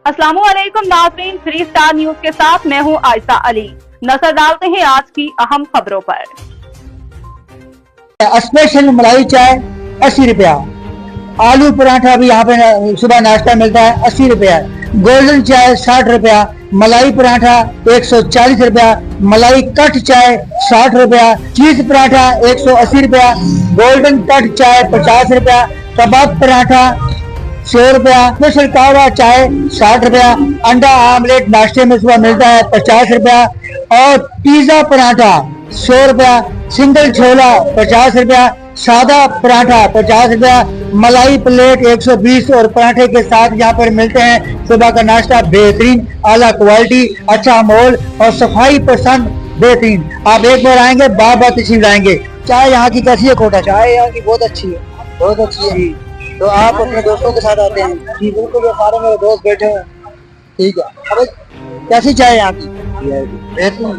अस्सलामुअलैकुम नाज़रीन, 3 star news के साथ मैं हूं आयशा अली। नजर डालते हैं आज की अहम खबरों पर। स्पेशल मलाई चाय 80 रुपया, आलू पराठा भी यहाँ पे सुबह नाश्ता मिलता है 80 रुपया, गोल्डन चाय 60 रुपया, मलाई पराठा 140 रुपया, मलाई कट चाय 60 रुपया, चीज पराठा 180 रुपया, गोल्डन कट चाय 50 रुपया, कबाब पराठा 100 रुपया, स्पेशल कावा चाय 60 रुपया, अंडा आमलेट नाश्ते में सुबह मिलता है 50 रुपया, और पिज्जा पराठा 100 रुपया, सिंगल छोला 50 रुपया, सादा पराठा 50 रुपया, मलाई प्लेट 120 और पराठे के साथ यहाँ पर मिलते हैं सुबह का नाश्ता बेहतरीन, आला क्वालिटी, अच्छा माहौल और सफाई पसंद बेहतरीन। आप एक बार आएंगे बार बार तशरीफ लाएंगे। चाय यहाँ की कैसी है कोटा? चाय यहाँ की बहुत अच्छी है, बहुत अच्छी है। तो आप अपने दोस्तों के साथ आते हैं? जी बिल्कुल, ये सारे मेरे दोस्त बैठे हैं। ठीक है, अब कैसी चाय यहाँ की?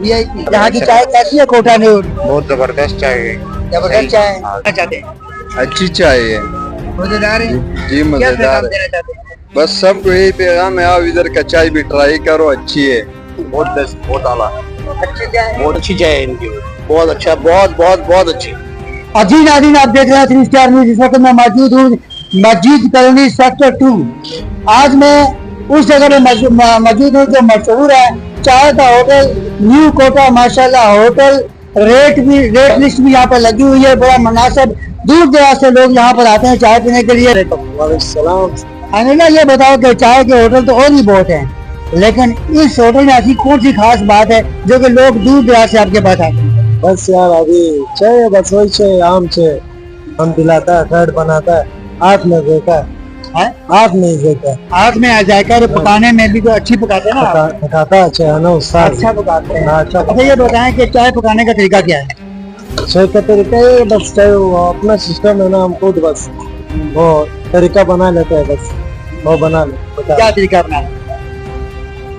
VIP। यहाँ की चाय कैसी है कोटा में? बहुत जबरदस्त चाय है। जबरदस्त चाय है। चाहते हैं अच्छी चाय है, मजेदार है जी मजेदार है। बस सबको यही पैगाम है, आप इधर का चाय भी ट्राई करो, अच्छी है, बहुत बेस्ट, बहुत आला, अच्छी चाय, बहुत अच्छी चाय है इनकी, बहुत अच्छा, बहुत बहुत बहुत अच्छी। अजी नाज़रीन, आप देख रहे हैं 3 स्टार न्यूज़। इस वक्त मैं मौजूद हूँ मस्जिद कॉलोनी सेक्टर 2। आज मैं उस जगह में मौजूद हूँ जो मशहूर है चाय का होटल न्यू कोटा। माशाल्लाह होटल रेट लिस्ट भी यहाँ पर लगी हुई है, बड़ा मुनासिब। दूर दराज से लोग यहाँ पर आते हैं चाय पीने के लिए। अनिला, ये बताओ कि चाय के होटल तो और भी बहुत हैं, लेकिन इस होटल में ऐसी कौन सी खास बात है जो कि लोग दूर दराज से आपके पास आते हैं? बस यार अभी चाय, बस वही चाय, आम चाय हम पिलाता है, घट बनाता है, हाथ में देता है, हाथ में देता है, हाथ में आ जाएगा। पकाने में भी तो अच्छी पकाते हैं ना? पकाता है चाय ना उस्ताद, अच्छा पकाते हैं। अच्छा। अच्छा, ये बताएं कि चाय पकाने का तरीका क्या है? चाय का तरीका है बस, चाय अपना सिस्टम है ना, हम खुद बस वो तरीका बना लेते हैं, बस वो बना ले। क्या तरीका अपना?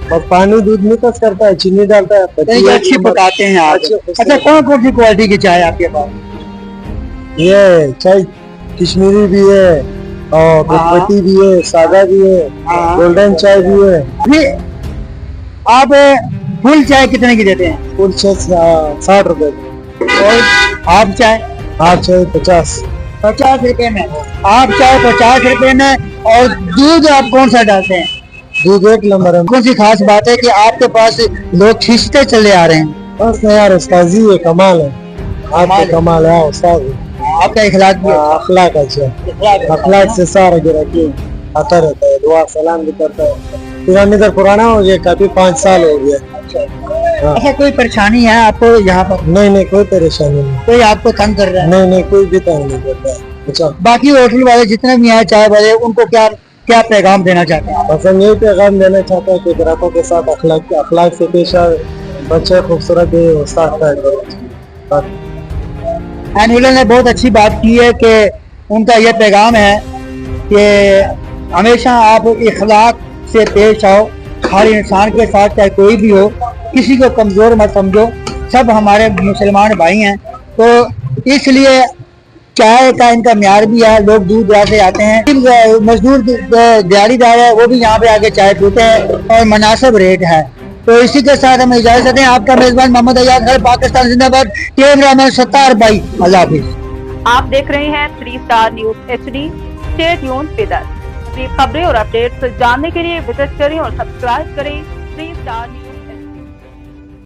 बस पानी दूध मिक्स करता है, चीनी डालता है, तो अच्छी पकाते हैं आप। अच्छा, कौन कौन सी क्वालिटी की चाय आपके पास? ये चाय कश्मीरी भी है और गुजराती भी है, सादा भी है, गोल्डन चाय भी है। अभी आप फुल चाय कितने की देते हैं? फुल चाय 60 रुपए, और हाफ चाय? हाफ चाय 50 रुपए में। हाफ चाय 50 रुपए में। और दूध आप कौन सा डालते हैं? दूध 1 नंबर है। कौन सी खास बात है कि आपके पास लोग खींचते चले आ रहे हैं? बस यार उस्तादी है, कमाल है, आपका कमाल है उस्ताद, आपका इखलाक भी है। अखलाक अच्छा, अखलाक से सारा गिरा के आता रहता है, दुआ सलाम भी करता है। फिर हम इधर पुराना हो गया, काफी 5 साल हो गया। अच्छा, कोई परेशानी है आपको यहाँ पर? नहीं, कोई परेशानी नहीं, कोई आपको तंग कर रहा है? नहीं, कोई भी तंग नहीं करता है। अच्छा, बाकी होटल वाले जितने भी हैं चाय वाले, उनको क्या पैगाम देना चाहते हैं? बस हम यही पैगाम देना चाहते हैं कि ग्राहकों के साथ अखलाक से पेश आए, बच्चे खूबसूरत है, उस्ताद का। एनुअल ने बहुत अच्छी बात की है कि उनका यह पैगाम है कि हमेशा आप इखलाक से पेश आओ, हर इंसान के साथ चाहे कोई भी हो, किसी को कमजोर मत समझो, सब हमारे मुसलमान भाई हैं। तो इसलिए चाय का इनका म्यार भी है, लोग दूर दराज से आते हैं। मजदूर दिहाड़ीदार है, वो भी यहाँ पे आके चाय पीते हैं और मुनासिब रेट है। तो इसी के साथ हम इजाजत दें। आपका मेजबान मोहम्मद अयाज, घर पाकिस्तान जिंदाबाद, कैमरामैन सत्तार भाई, अल्लाह हाफिज। आप देख रहे हैं 3 star news HD। Stay tuned with us. खबरें और अपडेट्स जानने के लिए विजिट करें और सब्सक्राइब करें 3 स्टार न्यूज।